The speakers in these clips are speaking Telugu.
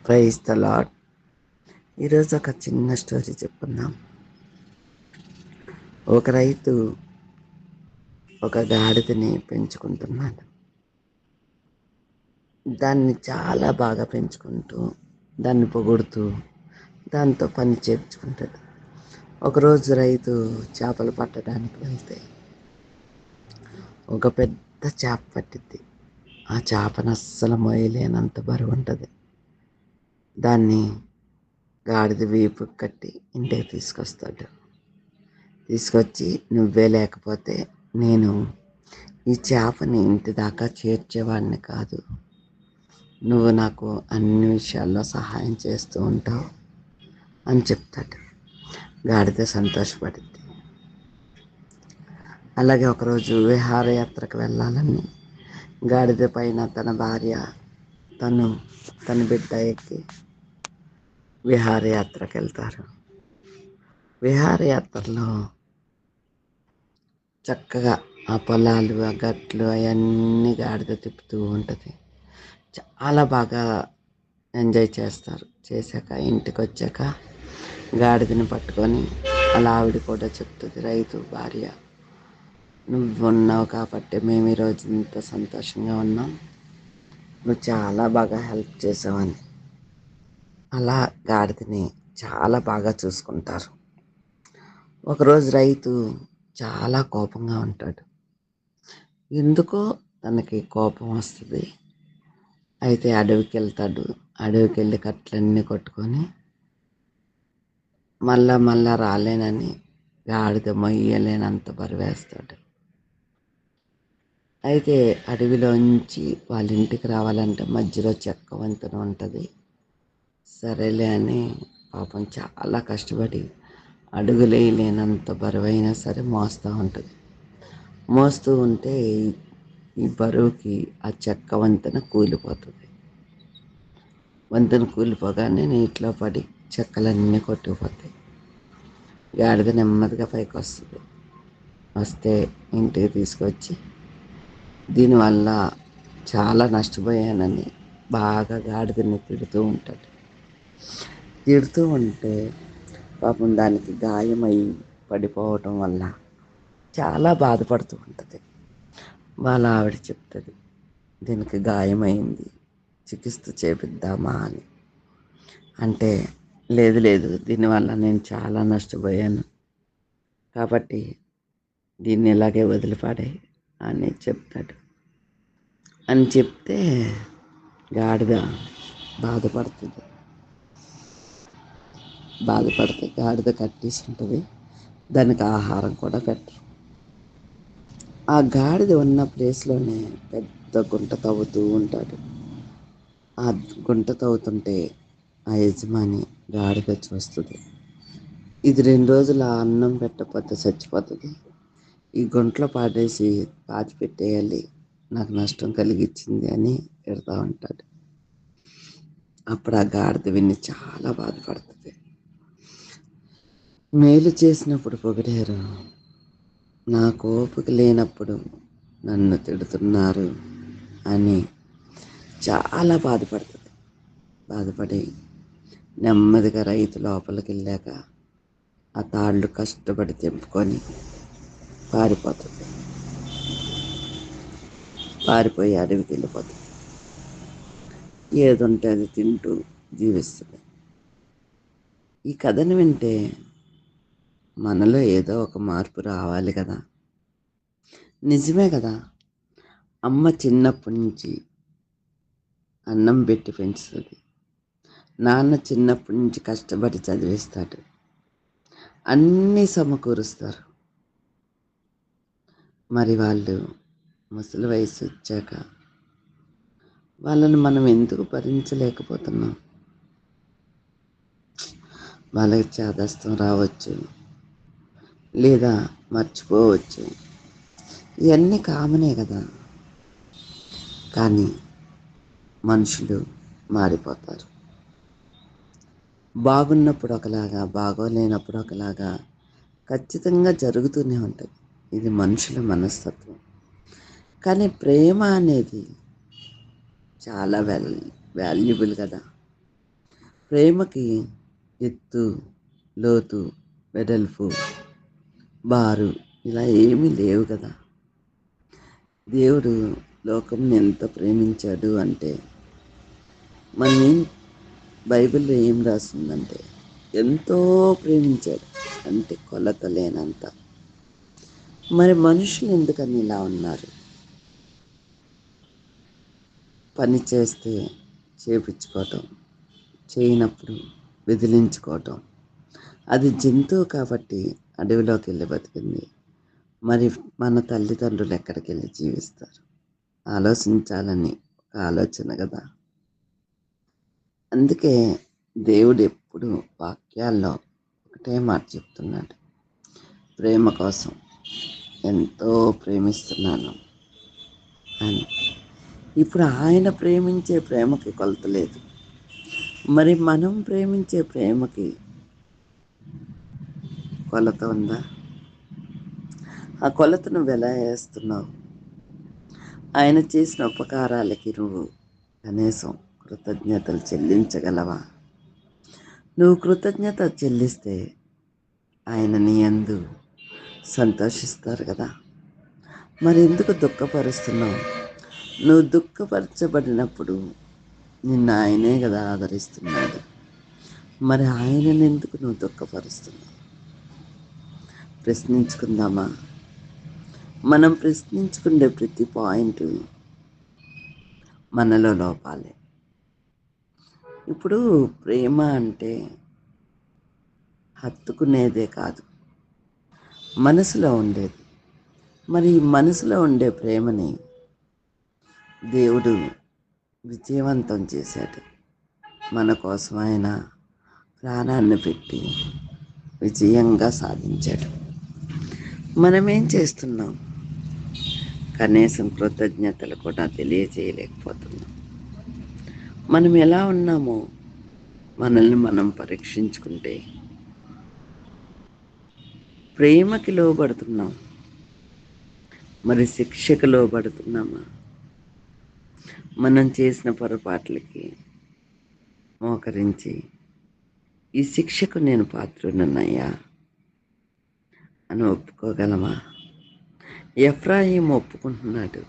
Praise the lord. ఈరోజు ఒక చిన్న స్టోరీ చెప్పుకుందాం. ఒక రైతు ఒక గాడిదని పెంచుకుంటున్నాడు. దాన్ని చాలా బాగా పెంచుకుంటూ, దాన్ని పొగుడుతూ, దాంతో పని చేర్చుకుంటాడు. ఒకరోజు రైతు చేపలు పట్టడానికి వెళ్తే ఒక పెద్ద చేప పట్టిద్ది. ఆ చేపను అస్సలు మోయలేనంత బరువు ఉంటుంది. దాన్ని గాడిద వీపు కట్టి ఇంటికి తీసుకొస్తాడు. తీసుకొచ్చి, నువ్వే లేకపోతే నేను ఈ చేపని ఇంటి దాకా చేర్చేవాడిని కాదు, నువ్వు నాకు అన్ని విషయాల్లో సహాయం చేస్తూ ఉంటావు అని చెప్తాడు. గాడిద సంతోషపడింది. అలాగే ఒకరోజు విహారయాత్రకు వెళ్ళాలని గాడిద పైన తన భార్య, తన బిడ్డ ఎక్కి విహారయాత్రకు వెళ్తారు. విహారయాత్రలో చక్కగా ఆ పొలాలు, ఆ గట్లు అవన్నీ గాడిద తిప్పుతూ ఉంటుంది. చాలా బాగా ఎంజాయ్ చేస్తారు. చేశాక ఇంటికి వచ్చాక గాడిదని పట్టుకొని అలా ఆవిడ కూడా చెప్తుంది, రైతు భార్య, నువ్వు ఉన్నావు కాబట్టి మేము ఈరోజు ఇంత సంతోషంగా ఉన్నాం, నువ్వు చాలా బాగా హెల్ప్ చేసావని. అలా గాడిదని చాలా బాగా చూసుకుంటారు. ఒకరోజు రైతు చాలా కోపంగా ఉంటాడు. ఎందుకో తనకి కోపం వస్తుంది. అయితే అడవికి వెళ్తాడు. అడవికి వెళ్ళి కట్లన్నీ కొట్టుకొని మళ్ళా రాలేనని గాడిద మొయ్యలేనంత బరువేస్తాడు. అయితే అడవిలోంచి వాళ్ళ ఇంటికి రావాలంటే మధ్యలో చెక్క వంతెన ఉంటుంది. సరేలే అని పాపం చాలా కష్టపడి అడుగులేయలేనంత బరువైనా సరే మోస్తూ ఉంటుంది. మోస్తూ ఉంటే ఈ బరువుకి ఆ చెక్క వంతెన కూలిపోతుంది. వంతెన కూలిపోగానే నీటిలో పడి చెక్కలన్నీ కొట్టుకుపోతాయి. గాడిద నెమ్మదిగా పైకి వస్తుంది. వస్తే ఇంటికి తీసుకొచ్చి దీనివల్ల చాలా నష్టపోయానని బాగా గాడిదని తిడుతూ ఉంటాడు. తిడుతూ ఉంటే పాపం దానికి గాయమై పడిపోవటం వల్ల చాలా బాధపడుతూ ఉంటుంది. వాళ్ళ ఆవిడ చెప్తుంది, దీనికి గాయమైంది, చికిత్స చేపిద్దామా అని. అంటే లేదు, దీనివల్ల నేను చాలా నష్టపోయాను కాబట్టి దీన్ని ఇలాగే వదిలిపాడే అని చెప్తాడు. అని చెప్తే గాడిద బాధపడుతుంది. బాధపడితే గాడిద కట్టేసి ఉంటుంది. దానికి ఆహారం కూడా పెట్టరు. ఆ గాడిద ఉన్న ప్లేస్లోనే పెద్ద గుంట తవ్వుతూ ఉంటాడు. ఆ గుంట తవ్వుతుంటే ఆ యజమాని గాడిద చూస్తుంది. ఇది 2 రోజులు ఆ అన్నం పెట్టకపోతే చచ్చిపోతుంది, ఈ గుంటలో పాతి పెట్టేయాలి, నాకు నష్టం కలిగించింది అని పెడతా ఉంటాడు. అప్పుడు ఆ గాడిద విని చాలా బాధపడుతుంది. మేలు చేసినప్పుడు పొగిడారు, నాకు ఓపిక లేనప్పుడు నన్ను తిడుతున్నారు అని చాలా బాధపడుతుంది. బాధపడి నెమ్మదిగా రైతు లోపలికి వెళ్ళాక ఆ తాళ్ళు కష్టపడి తెంపుకొని పారిపోతుంది. పారిపోయి అడవికి వెళ్ళిపోతుంది. ఏదుంటే అది తింటూ జీవిస్తుంది. ఈ కథను వింటే మనలో ఏదో ఒక మార్పు రావాలి కదా. నిజమే కదా. అమ్మ చిన్నప్పటి నుంచి అన్నం పెట్టి పెంచుతుంది. నాన్న చిన్నప్పటి నుంచి కష్టపడి చదివిస్తాడు. అన్నీ సమకూరుస్తారు. మరి వాళ్ళు ముసలి వయసు వచ్చాక వాళ్ళని మనం ఎందుకు భరించలేకపోతున్నాం? వాళ్ళకి చేదస్తం రావచ్చు, లేదా మర్చిపోవచ్చు, ఇవన్నీ కామనే కదా. కానీ మనుషులు మారిపోతారు. బాగున్నప్పుడు ఒకలాగా, బాగోలేనప్పుడు ఒకలాగా ఖచ్చితంగా జరుగుతూనే ఉంటుంది. ఇది మనుషుల మనస్తత్వం. కానీ ప్రేమ అనేది చాలా వాల్యుబుల్ కదా. ప్రేమకి ఎత్తు, లోతు, వెడల్పు, బారు ఇలా ఏమీ లేవు కదా. దేవుడు లోకంని ఎంత ప్రేమించాడు అంటే, మనం బైబిల్లో ఏం రాస్తుందంటే ఎంతో ప్రేమించాడు, అంటే కొలత లేనంత. మరి మనుషులు ఎందుకని ఇలా ఉన్నారు? పని చేస్తే చేపించుకోవటం, చేయనప్పుడు విదిలించుకోవటం. అది జంతువు కాబట్టి అడవిలోకి వెళ్ళి బతికింది. మరి మన తల్లిదండ్రులు ఎక్కడికి వెళ్ళి జీవిస్తారు? ఆలోచించాలని ఒక ఆలోచన కదా. అందుకే దేవుడు ఎప్పుడు వాక్యాల్లో ఒకటే మాట చెప్తున్నాడు, ప్రేమ కోసం ఎంతో ప్రేమిస్తున్నాను అని. ఇప్పుడు ఆయన ప్రేమించే ప్రేమకి కొలత లేదు. మరి మనం ప్రేమించే ప్రేమకి కొలత ఉందా? ఆ కొలత నువ్వు ఎలా వేస్తున్నావు? ఆయన చేసిన ఉపకారాలకి నువ్వు కనీసం కృతజ్ఞతలు చెల్లించగలవా? నువ్వు కృతజ్ఞత చెల్లిస్తే ఆయన నీ యందు సంతోషిస్తారు కదా. మరి ఎందుకు దుఃఖపరుస్తున్నావు? నువ్వు దుఃఖపరచబడినప్పుడు నిన్ను ఆయనే కదా ఆదరిస్తున్నాడు. మరి ఆయనను ఎందుకు నువ్వు దుఃఖపరుస్తున్నావు? ప్రశ్నించుకుందామా? మనం ప్రశ్నించుకునే ప్రతి పాయింట్ మనలో లోపాలే. ఇప్పుడు ప్రేమ అంటే హత్తుకునేదే కాదు, మనసులో ఉండేది. మరి ఈ మనసులో ఉండే ప్రేమని దేవుడు విజయవంతం చేశాడు. మన కోసం ఆయన ప్రాణాన్ని పెట్టి విజయంగా సాధించాడు. మనమేం చేస్తున్నాం? కనీసం కృతజ్ఞతలు కూడా తెలియజేయలేకపోతున్నాం. మనం ఎలా ఉన్నామో మనల్ని మనం పరీక్షించుకుంటే, ప్రేమకి లోబడుతున్నాం, మరి శిక్షకు లోబడుతున్నామా? మనం చేసిన పొరపాట్లకి మోకరించి ఈ శిక్షకు నేను పాత్రుడనయ్యా అని ఒప్పుకోగలమా? ఎఫ్రాయిం ఒప్పుకుంటున్నాడు,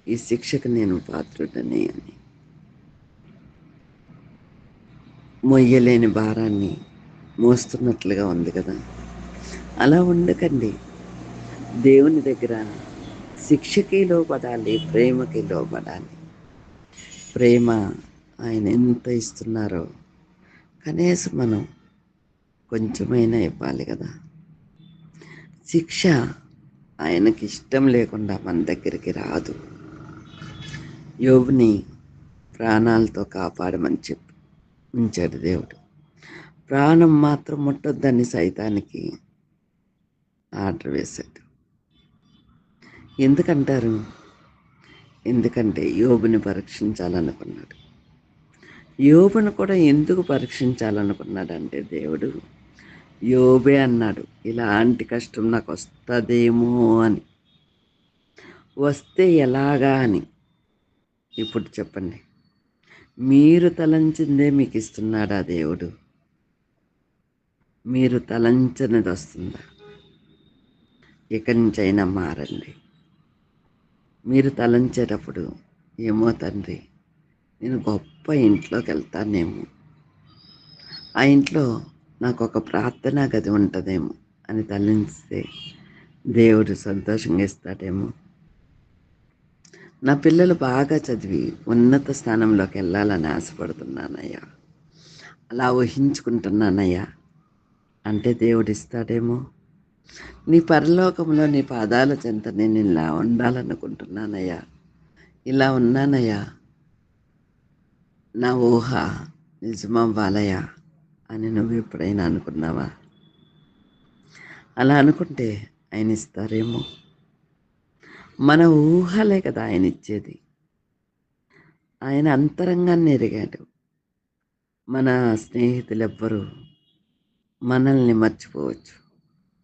ఈ శిక్షకు నేను పాత్రుడని అని. మొయ్యలేని భారాన్ని మోస్తున్నట్లుగా ఉంది కదా. అలా ఉండకండి. దేవుని దగ్గర శిక్షకి లోబడాలి, ప్రేమకి లోబడాలి. ప్రేమ ఆయన ఎంత ఇస్తున్నారో కనీసం మనం కొంచెమైనా ఇవ్వాలి కదా. శిక్ష ఆయనకి ఇష్టం లేకుండా మన దగ్గరికి రాదు. యోబుని ప్రాణాలతో కాపాడమని చెప్పి ఉంచాడు దేవుడు. ప్రాణం మాత్రం ముట్టొద్దని సైతానికి ఆర్డర్ వేశాడు. ఎందుకంటారు? ఎందుకంటే యోబుని పరీక్షించాలనుకున్నాడు. యోబును కూడా ఎందుకు పరీక్షించాలనుకున్నాడంటే దేవుడు, యోబే అన్నాడు, ఇలాంటి కష్టం నాకు వస్తుందేమో అని. వస్తే ఎలాగా అని. ఇప్పుడు చెప్పండి, మీరు తలంచిందే మీకు ఇస్తున్నాడా దేవుడు? మీరు తలంచనిది వస్తుందా? ఇక నుంచైనా మారండి. మీరు తలంచేటప్పుడు, ఏమో తండ్రి, నేను గొప్ప ఇంట్లోకి వెళ్తానేమో, ఆ ఇంట్లో నాకు ఒక ప్రార్థనా గది ఉంటుందేమో అని తలంచితే దేవుడు సంతోషంగా ఇస్తాడేమో. నా పిల్లలు బాగా చదివి ఉన్నత స్థానంలోకి వెళ్ళాలని ఆశపడుతున్నానయ్యా, అలా ఊహించుకుంటున్నానయ్యా అంటే దేవుడు ఇస్తాడేమో. నీ పరలోకంలో నీ పాదాల చెంత నేను ఇలా ఉండాలనుకుంటున్నానయ్యా, ఇలా ఉన్నానయ్యా, నా ఊహ నిజమవ్వాలయ్యా అని నువ్వు ఎప్పుడైనా అనుకున్నావా? అలా అనుకుంటే ఆయన ఇస్తారేమో. మన ఊహలే కదా ఆయన ఇచ్చేది. ఆయన అంతరంగాన్ని ఎరిగాడు. మన స్నేహితులు ఎవ్వరు మనల్ని మర్చిపోవచ్చు,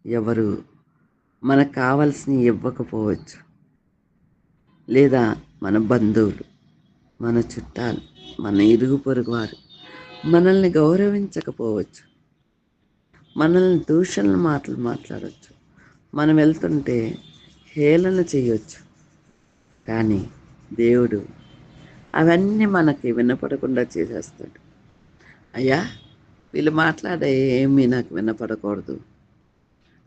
ఎవరు మనకు కావాల్సినవి ఇవ్వకపోవచ్చు, లేదా మన బంధువులు, మన చుట్టాలు, మన ఇరుగు పొరుగు వారు మనల్ని గౌరవించకపోవచ్చు, మనల్ని దూషణ మాటలు మాట్లాడవచ్చు, మనం వెళ్తుంటే హేళన చేయొచ్చు. కానీ దేవుడు అవన్నీ మనకి వినపడకుండా చేసేస్తాడు. అయ్యా, వీళ్ళు మాట్లాడే ఏమీ నాకు వినపడకూడదు.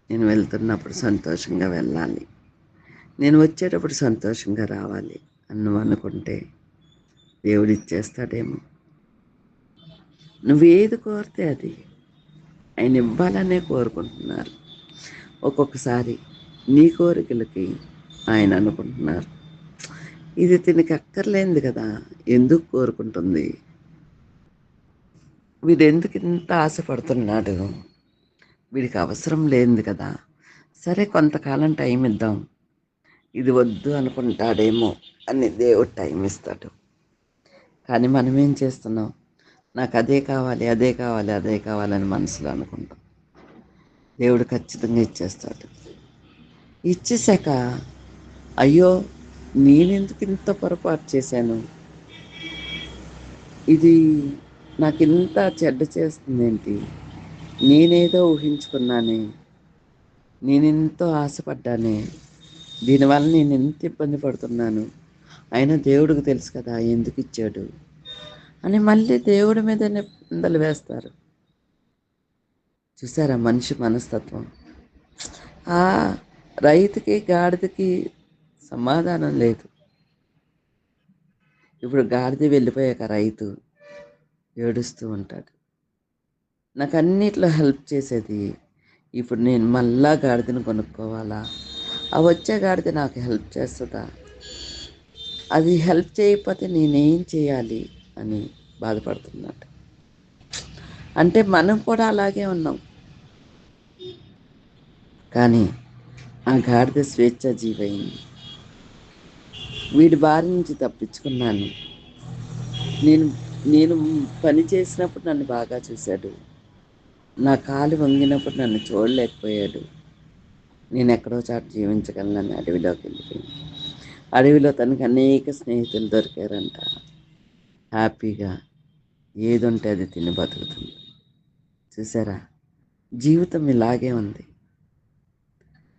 నేను వెళ్తున్నప్పుడు సంతోషంగా వెళ్ళాలి, నేను వచ్చేటప్పుడు సంతోషంగా రావాలి అని నువ్వు అనుకుంటే దేవుడు ఇచ్చేస్తాడేమో. నువ్వు ఏది కోరితే అది ఆయన ఇవ్వాలనే కోరుకుంటున్నారు. ఒక్కొక్కసారి నీ కోరికలకి ఆయన అనుకుంటున్నారు, ఇది తినకి అక్కర్లేంది కదా, ఎందుకు కోరుకుంటుంది, వీడు ఎందుకు ఇంత ఆశపడుతున్నాడు, వీడికి అవసరం లేనిది కదా, సరే కొంతకాలం టైం ఇద్దాం, ఇది వద్దు అనుకుంటాడేమో అని దేవుడు టైం ఇస్తాడు. కానీ మనం ఏం చేస్తున్నాం, నాకు అదే కావాలి, అదే కావాలి, అదే కావాలని మనసులో అనుకుంటాం. దేవుడు ఖచ్చితంగా ఇచ్చేస్తాడు. ఇచ్చేసాక అయ్యో, నేనెందుకు ఇంత పొరపాటు చేశాను, ఇది నాకు ఇంత చెడ్డ చేస్తుంది ఏంటి, నేనేదో ఊహించుకున్నానే, నేనెంతో ఆశపడ్డానే, దీనివల్ల నేను ఎంత ఇబ్బంది పడుతున్నాను, అయినా దేవుడికి తెలుసు కదా ఎందుకు ఇచ్చాడు అని మళ్ళీ దేవుడి మీద నిందలు వేస్తారు. చూసారా మనిషి మనస్తత్వం? ఆ రైతుకి గాడిదకి సమాధానం లేదు. ఇప్పుడు గాడిద వెళ్ళిపోయాక రైతు ఏడుస్తూ ఉంటాడు, నాకు అన్నిట్లో హెల్ప్ చేసేది, ఇప్పుడు నేను మళ్ళా గాడిదను కొనుక్కోవాలా, ఆ వచ్చే గాడిద నాకు హెల్ప్ చేస్తుందా, అది హెల్ప్ చేయకపోతే నేనేం చేయాలి అని బాధపడుతున్నాడు. అంటే మనం కూడా అలాగే ఉన్నాం. కానీ ఆ గాడిద స్వేచ్ఛ జీవైంది, వీడి బారి నుంచి తప్పించుకున్నాను, నేను నేను పని చేసినప్పుడు నన్ను బాగా చూశాడు, నా కాలు వంగినప్పుడు నన్ను చూడలేకపోయాడు, నేను ఎక్కడో చాటు జీవించగలనని అడవిలోకి వెళ్ళిపోయింది. అడవిలో తనకి అనేక స్నేహితులు దొరికారంట. హ్యాపీగా ఏదుంటే అది తిని బతుకుతుంది. చూసారా, జీవితం ఇలాగే ఉంది.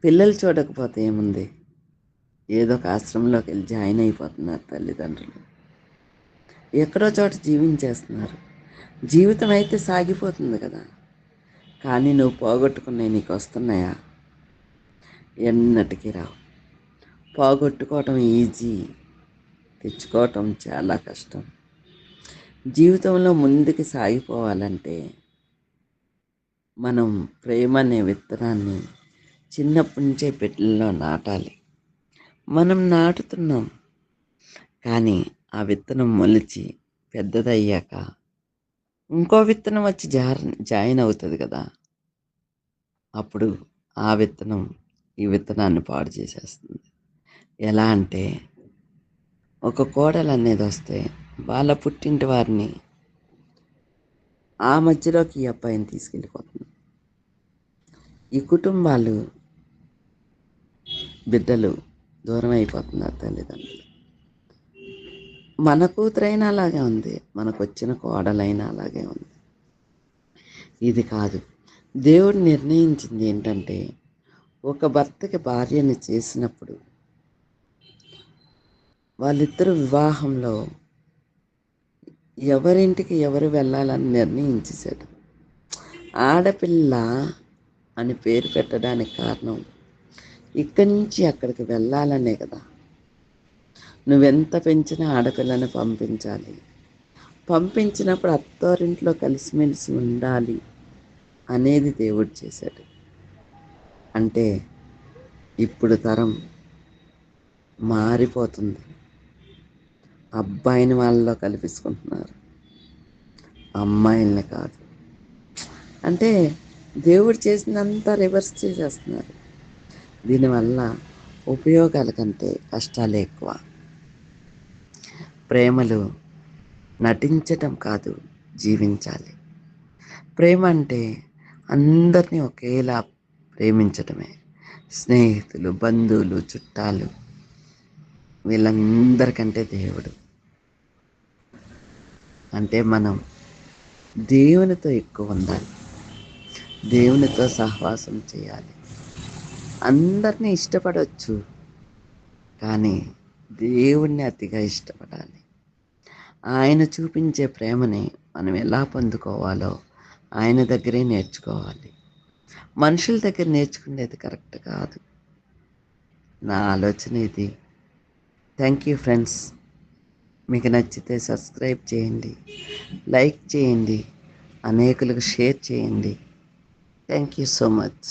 పిల్లలు చూడకపోతే ఏముంది, ఏదో ఒక ఆశ్రమంలోకి వెళ్ళి జాయిన్ అయిపోతున్నారు తల్లిదండ్రులు, ఎక్కడో చోట జీవించేస్తున్నారు. జీవితం అయితే సాగిపోతుంది కదా, కానీ నువ్వు పోగొట్టుకున్నాయి నీకు వస్తున్నాయా? ఎన్నటికీ రావు. పోగొట్టుకోవటం ఈజీ, తెచ్చుకోవటం చాలా కష్టం. జీవితంలో ముందుకు సాగిపోవాలంటే మనం ప్రేమ అనే విత్తనాన్ని చిన్నప్పటి నుంచే బిడ్డల్లో నాటాలి. మనం నాటుతున్నాం, కానీ ఆ విత్తనం మొలిచి పెద్దదయ్యాక ఇంకో విత్తనం వచ్చి జాయిన్ అవుతుంది కదా, అప్పుడు ఆ విత్తనం ఈ విత్తనాన్ని పాడు చేసేస్తుంది. ఎలా అంటే, ఒక కోడలు అనేది వస్తే వాళ్ళ పుట్టింటి వారిని ఆ మధ్యలోకి ఈ అబ్బాయిని తీసుకెళ్ళిపోతుంది. ఈ కుటుంబాలు, బిడ్డలు దూరం అయిపోతున్నారు తల్లిదండ్రులు. మన కూతురైనా అలాగే ఉంది, మనకు వచ్చిన కోడలైనా అలాగే ఉంది. ఇది కాదు, దేవుడు నిర్ణయించింది ఏంటంటే, ఒక భర్తకి భార్యని చేసినప్పుడు వాళ్ళిద్దరు వివాహంలో ఎవరింటికి ఎవరు వెళ్ళాలని నిర్ణయించేశాడు. ఆడపిల్ల అని పేరు పెట్టడానికి కారణం ఇక్కడి నుంచి అక్కడికి వెళ్ళాలనే కదా. నువ్వెంత పెంచినా ఆడపిల్లని పంపించాలి, పంపించినప్పుడు అత్తారింట్లో కలిసిమెలిసి ఉండాలి అనేది దేవుడు చేశాడు. అంటే ఇప్పుడు తరం మారిపోతుంది, అబ్బాయిని వాళ్ళలో కల్పించుకుంటున్నారు, అమ్మాయిల్ని కాదు. అంటే దేవుడు చేసినంత రివర్స్ చేసేస్తున్నారు. దీనివల్ల ఉపయోగాల కంటే కష్టాలే ఎక్కువ. ప్రేమలు నటించటం కాదు, జీవించాలి. ప్రేమ అంటే అందరినీ ఒకేలా ప్రేమించటమే. స్నేహితులు, బంధువులు, చుట్టాలు, వీళ్ళందరికంటే దేవుడు అంటే మనం దేవునితో ఎక్కువ ఉండాలి. దేవునితో సహవాసం చేయాలి. అందరినీ ఇష్టపడవచ్చు, కానీ దేవుణ్ణి అతిగా ఇష్టపడాలి. ఆయన చూపించే ప్రేమని మనం ఎలా పొందుకోవాలో ఆయన దగ్గరే నేర్చుకోవాలి. మనుషుల దగ్గర నేర్చుకునేది కరెక్ట్ కాదు. నా ఆలోచన ఇది. Thank you friends. మీకు నచ్చితే సబ్స్క్రైబ్ చేయండి, లైక్ చేయండి, అనేకులకు షేర్ చేయండి. Thank you so much.